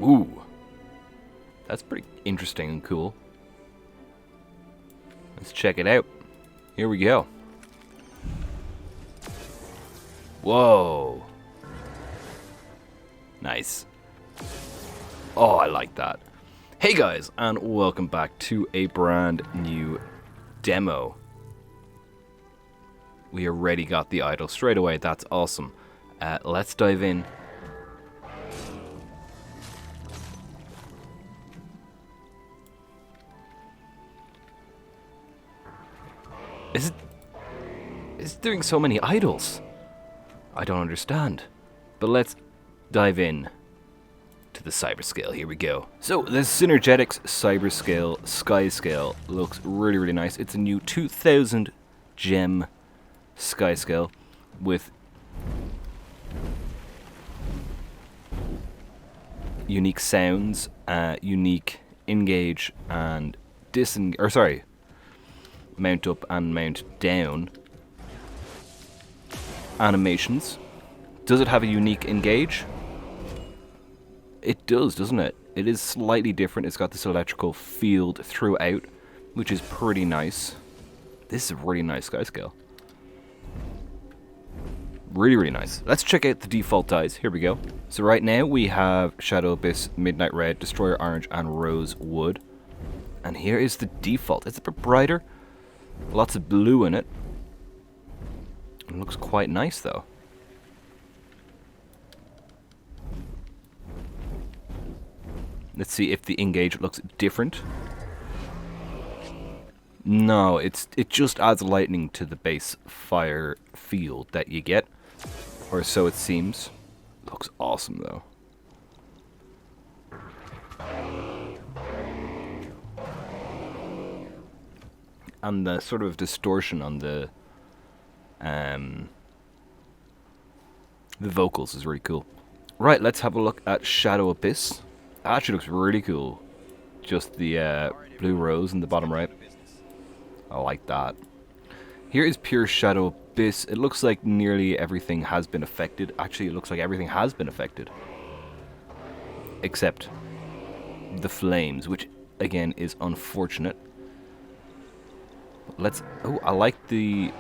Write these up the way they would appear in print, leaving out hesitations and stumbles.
Ooh. That's pretty interesting and cool. Let's check it out. Here we go. Whoa. Nice. Oh, I like that. Hey guys, and welcome back to a brand new demo. We already got the idol straight away. That's awesome. Let's dive in. Is it doing so many idols? I don't understand. But let's dive in to the Cyberscale. Here we go. So the Synergetics Cyberscale Skyscale looks really, really nice. It's a new 2000 gem Skyscale with unique sounds, unique engage and mount up and mount down animations. Does it have a unique engage? It does, doesn't it? It is slightly different. It's got this electrical field throughout, which is pretty nice. This is a really nice Skyscale. Really, really nice. Let's check out the default dyes. Here we go. So right now we have Shadow Abyss, Midnight Red, Destroyer Orange, and Rose Wood. And here is the default. It's a bit brighter. Lots of blue in it. It looks quite nice though. Let's see if the engage looks different. No, it just adds lightning to the base fire field that you get. Or so it seems. Looks awesome though. And the sort of distortion on the vocals is really cool. Right, let's have a look at Shadow Abyss. That actually looks really cool. Just the blue rose in the bottom right. I like that. Here is pure Shadow Abyss. It looks like nearly everything has been affected. Actually, it looks like everything has been affected. Except the flames, which again is unfortunate. Oh, I like the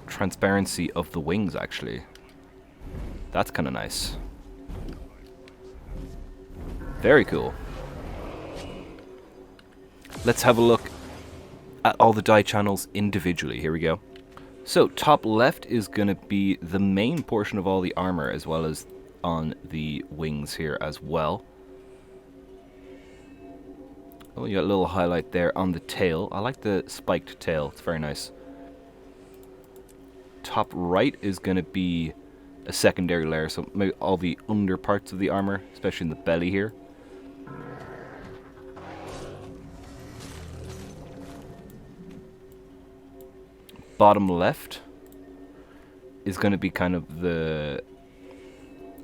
transparency of the wings, actually. That's kind of nice. Very cool. Let's have a look at all the dye channels individually. Here we go. So, top left is going to be the main portion of all the armor, as well as on the wings here as well. Oh, you got a little highlight there on the tail. I like the spiked tail. It's very nice. Top right is going to be a secondary layer, so maybe all the under parts of the armor, especially in the belly here. Bottom left is going to be kind of the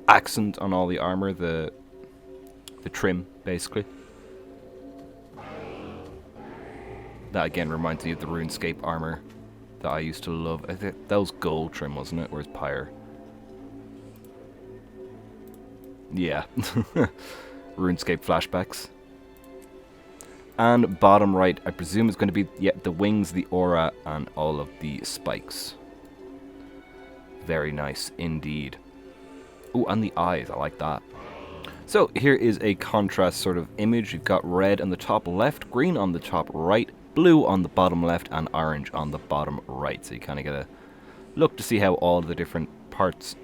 accent on all the armor, the trim, basically. That again reminds me of the RuneScape armor that I used to love. I think that was gold trim, wasn't it? Where's Pyre? Yeah. RuneScape flashbacks. And bottom right, I presume, is going to be the wings, the aura, and all of the spikes. Very nice indeed. Oh, and the eyes, I like that. So here is a contrast sort of image. You've got red on the top left, green on the top right, blue on the bottom left, and orange on the bottom right. So you kind of get a look to see how all the different parts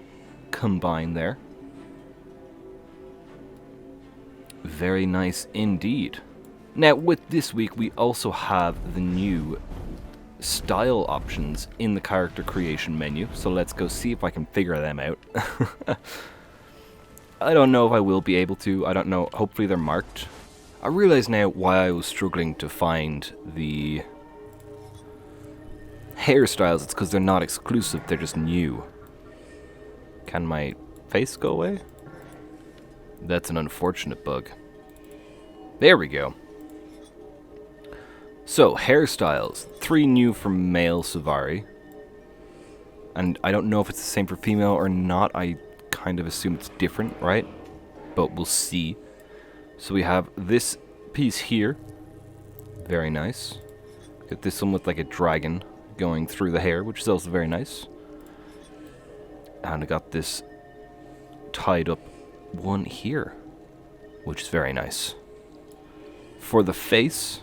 combine there. Very nice indeed. Now, with this week, we also have the new style options in the character creation menu. So let's go see if I can figure them out. I don't know if I will be able to. I don't know. Hopefully they're marked. I realize now why I was struggling to find the hairstyles. It's because they're not exclusive. They're just new. Can my face go away? That's an unfortunate bug. There we go. So, hairstyles. 3 new from male Sylvari. And I don't know if it's the same for female or not. I kind of assume it's different, right? But we'll see. So we have this piece here. Very nice. Got this one with like a dragon going through the hair, which is also very nice. And I got this tied up one here, which is very nice. For the face,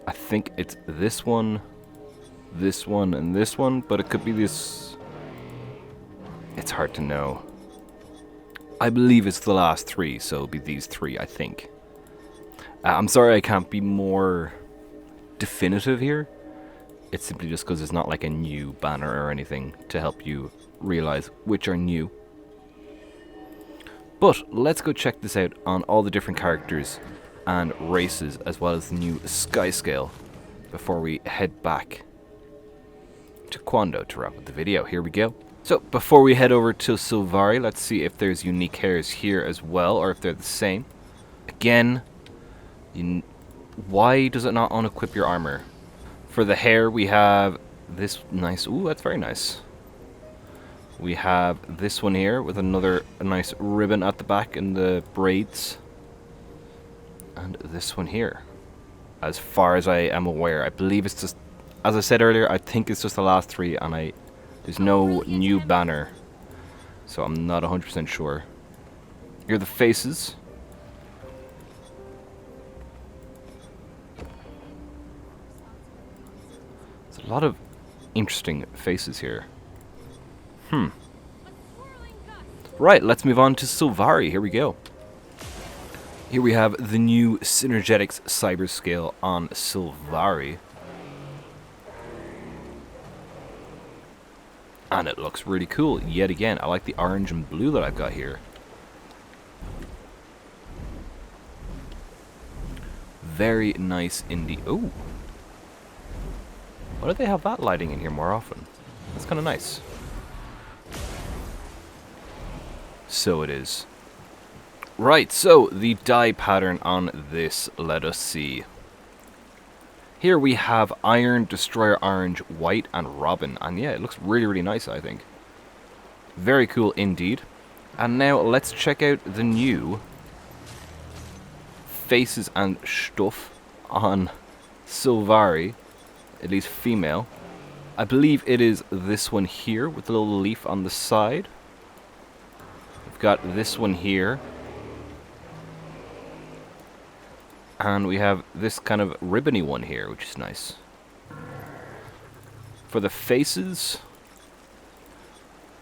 I think it's this one, and this one, but it could be this. It's hard to know. I believe it's the last three, so it'll be these three, I think. I'm sorry I can't be more definitive here. It's simply just because it's not like a new banner or anything to help you realize which are new. But let's go check this out on all the different characters and races, as well as the new Skyscale, before we head back to Quando to wrap up the video. Here we go. So before we head over to Sylvari, let's see if there's unique hairs here as well, or if they're the same. Again, why does it not unequip your armor? For the hair, we have this nice... Ooh, that's very nice. We have this one here with a nice ribbon at the back and the braids. And this one here. As far as I am aware, I believe it's just... As I said earlier, I think it's just the last three, and there's no new banner. So I'm not 100% sure. Here are the faces. A lot of interesting faces here. Right, let's move on to Sylvari. Here we go. Here we have the new Synergetics Cyberscale on Sylvari. And it looks really cool, yet again. I like the orange and blue that I've got here. Very nice indeed. Ooh. Why do they have that lighting in here more often? That's kind of nice. So it is. Right, so the dye pattern on this, let us see. Here we have Iron, Destroyer Orange, White, and Robin. And yeah, it looks really, really nice, I think. Very cool indeed. And now let's check out the new faces and stuff on Sylvari. At least female. I believe it is this one here with the little leaf on the side. We've got this one here. And we have this kind of ribbony one here, which is nice. For the faces,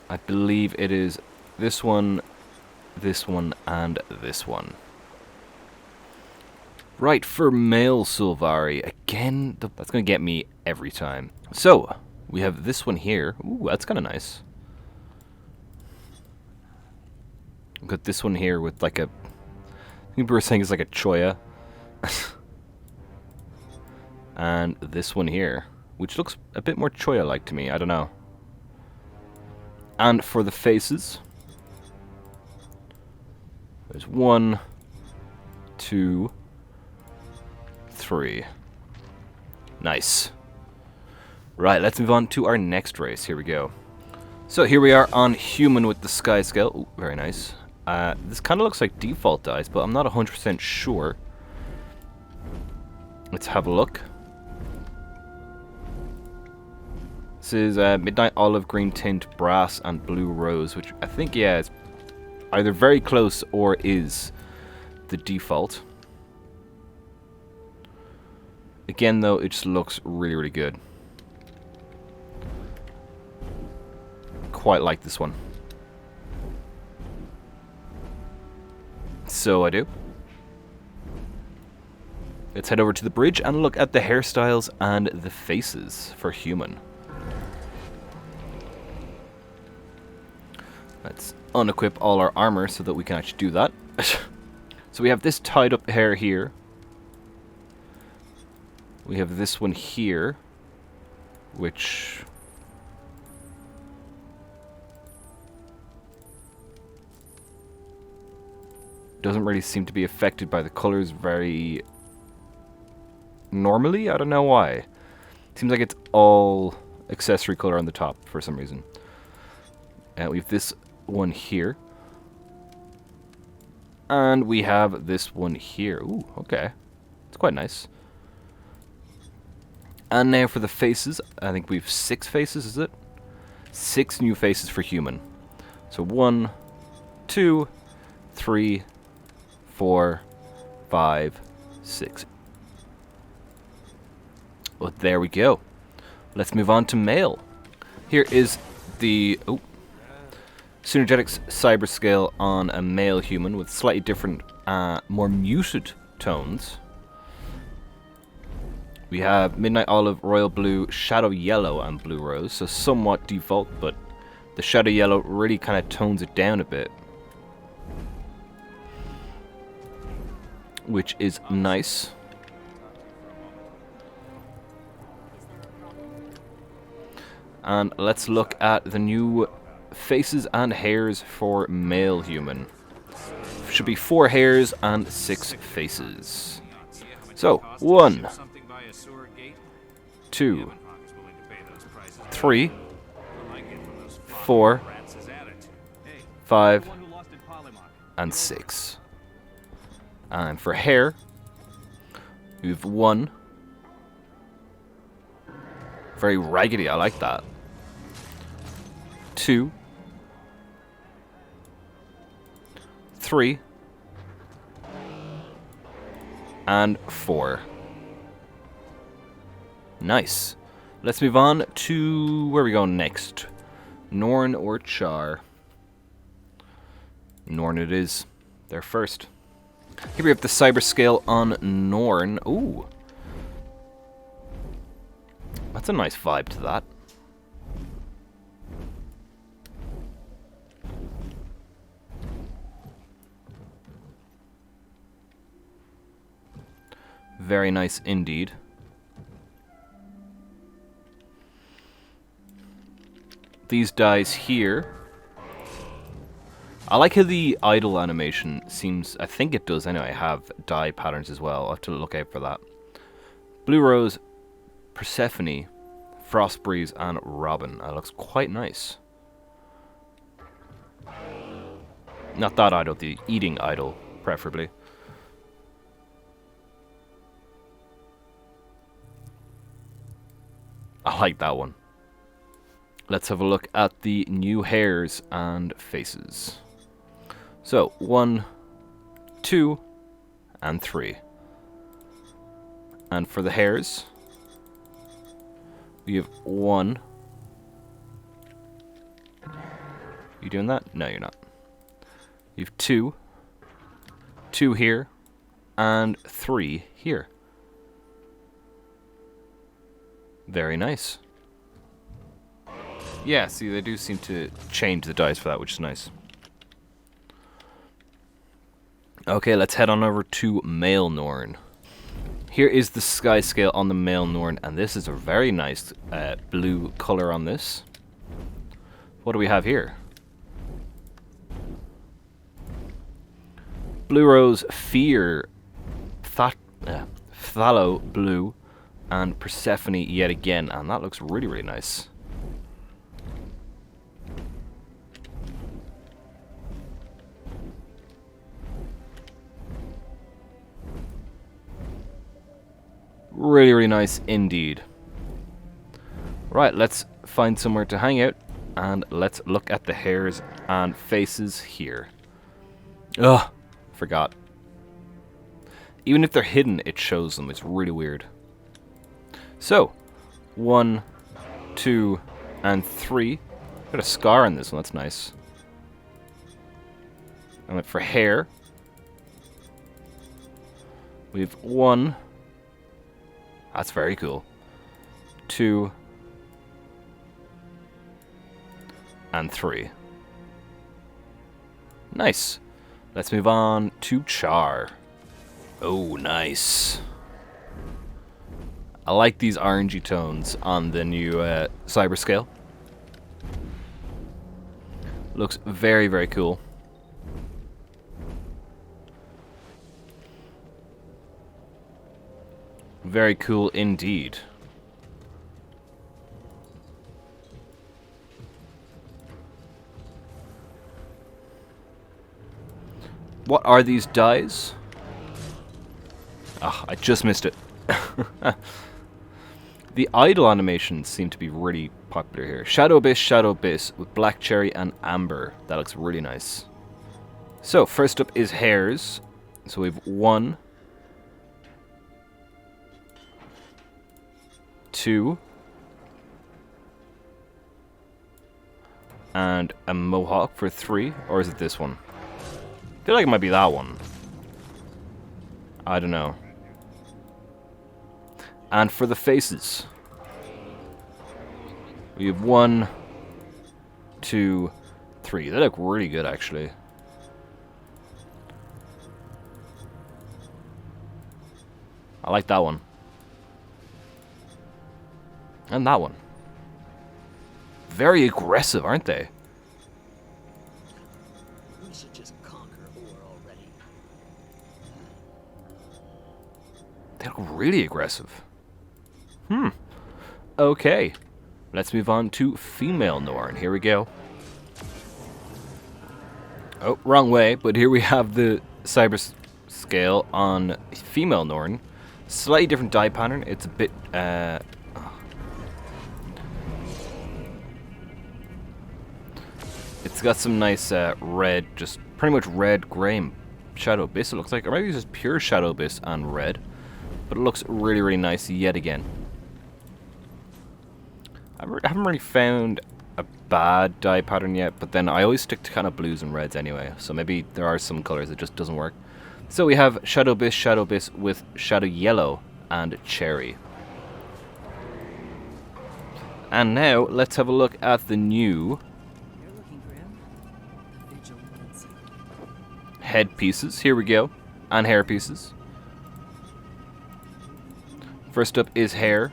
I believe it is this one, and this one. Right, for male Sylvari, again, that's going to get me every time. So, we have this one here. Ooh, that's kind of nice. We've got this one here with like a... I think we were saying it's like a choya. And this one here, which looks a bit more choya-like to me, I don't know. And for the faces, there's 1, 2, 3. Nice. Right, let's move on to our next race. Here we go. So here we are on human with the Skyscale. Ooh, very nice. This kind of looks like default dyes, but I'm not 100% sure. Let's have a look. This is Midnight Olive, Green Tint, Brass, and Blue Rose, which I think, yeah, is either very close or is the default. Again, though, it just looks really, really good. Quite like this one. So I do. Let's head over to the bridge and look at the hairstyles and the faces for human. Let's unequip all our armor so that we can actually do that. So we have this tied up hair here. We have this one here, which... doesn't really seem to be affected by the colors very normally. I don't know why. Seems like it's all accessory color on the top for some reason. We have this one here. And we have this one here. Ooh, okay. It's quite nice. And now for the faces. I think we've 6 faces, is it? 6 new faces for human. So 1, 2, 3, 4, 5, 6. Well, there we go. Let's move on to male. Here is the Synergetics Cyberscale on a male human with slightly different, more muted tones. We have Midnight Olive, Royal Blue, Shadow Yellow, and Blue Rose, so somewhat default, but the Shadow Yellow really kind of tones it down a bit, which is nice. And let's look at the new faces and hairs for male human. Should be 4 hairs and 6 faces. So, 1, 2, 3, 4, 5, and 6. And for hair, we have 1. Very raggedy, I like that. 2, 3, and 4. Nice. Let's move on to where are we going next? Norn or Charr? Norn it is. They're first. Here we have the Cyberscale on Norn. Ooh. That's a nice vibe to that. Very nice indeed. These dyes here. I like how the idle animation seems, I think it does anyway, have dye patterns as well. I'll have to look out for that. Blue Rose, Persephone, Frost Breeze, and Robin. That looks quite nice. Not that idle, the eating idol, preferably. I like that one. Let's have a look at the new hairs and faces. So, 1, 2, and 3. And for the hairs, we have 1. You doing that? No, you're not. You have 2. 2 here, and 3 here. Very nice. Yeah, see, they do seem to change the dice for that, which is nice. Okay, let's head on over to male Norn. Here is the sky scale on the male Norn, and this is a very nice blue color on this. What do we have here? Blue Rose, Fear, Phthalo Blue, and Persephone yet again, and that looks really, really nice. Really, really nice indeed. Right, let's find somewhere to hang out, and let's look at the hairs and faces here. Ugh, forgot. Even if they're hidden, it shows them. It's really weird. So, 1, 2, and 3. Got a scar on this one, that's nice. And then for hair, we have 1. That's very cool. 2, and 3. Nice. Let's move on to Charr. Oh, nice. I like these orangey tones on the new Cyberscale. Looks very, very cool. Very cool indeed. What are these dyes? Ah, I just missed it. The idle animations seem to be really popular here. Shadow Abyss with black cherry and amber. That looks really nice. So, first up is hairs. So we have 1, 2, and a mohawk for 3, or is it this one? I feel like it might be that one. I don't know. And for the faces, we have 1, 2, 3. They look really good, actually. I like that one. And that one. Very aggressive, aren't they? We should just conquer ore already. They look really aggressive. Okay. Let's move on to female Norn. Here we go. Oh, wrong way, but here we have the Cyberscale on female Norn. Slightly different dye pattern. It's a bit it's got some nice red, just pretty much red, grey, and Shadow Abyss it looks like. Or maybe it's just pure Shadow Abyss and red. But it looks really, really nice yet again. I haven't really found a bad dye pattern yet, but then I always stick to kind of blues and reds anyway. So maybe there are some colors that just doesn't work. So we have Shadow Abyss with Shadow Yellow and Cherry. And now let's have a look at the new head pieces. Here we go. And hair pieces. First up is hair.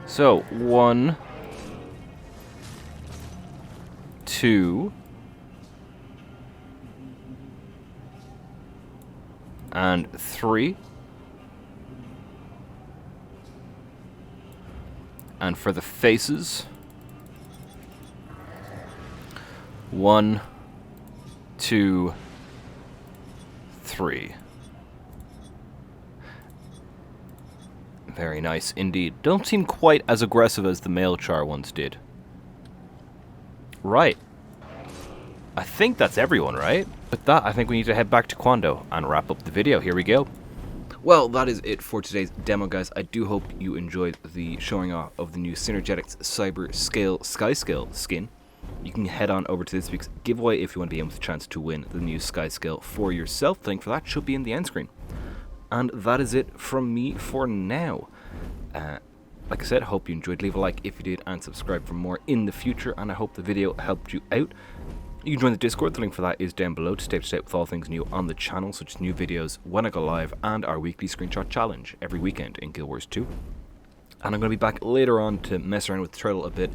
So 1, 2, and 3. And for the faces, 1, 2, 3. Very nice indeed. Don't seem quite as aggressive as the male Charr ones did. Right. I think that's everyone, right? With that, I think we need to head back to Quando and wrap up the video. Here we go. Well, that is it for today's demo, guys. I do hope you enjoyed the showing off of the new Synergetics Cyberscale Skyscale skin. You can head on over to this week's giveaway if you want to be in with a chance to win the new Skyscale for yourself. The link for that should be in the end screen. And that is it from me for now. Like I said, hope you enjoyed. Leave a like if you did and subscribe for more in the future. And I hope the video helped you out. You can join the Discord. The link for that is down below to stay up to date with all things new on the channel, such as new videos when I go live and our weekly screenshot challenge every weekend in Guild Wars 2. And I'm going to be back later on to mess around with Turtle a bit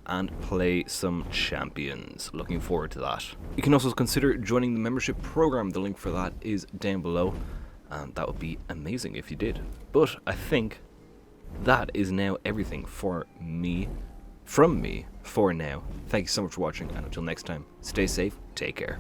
and play some champions. Looking forward to that. You can also consider joining the membership program. The link for that is down below. And that would be amazing if you did. But I think that is now everything for me, from me, for now. Thank you so much for watching, and until next time, stay safe, take care.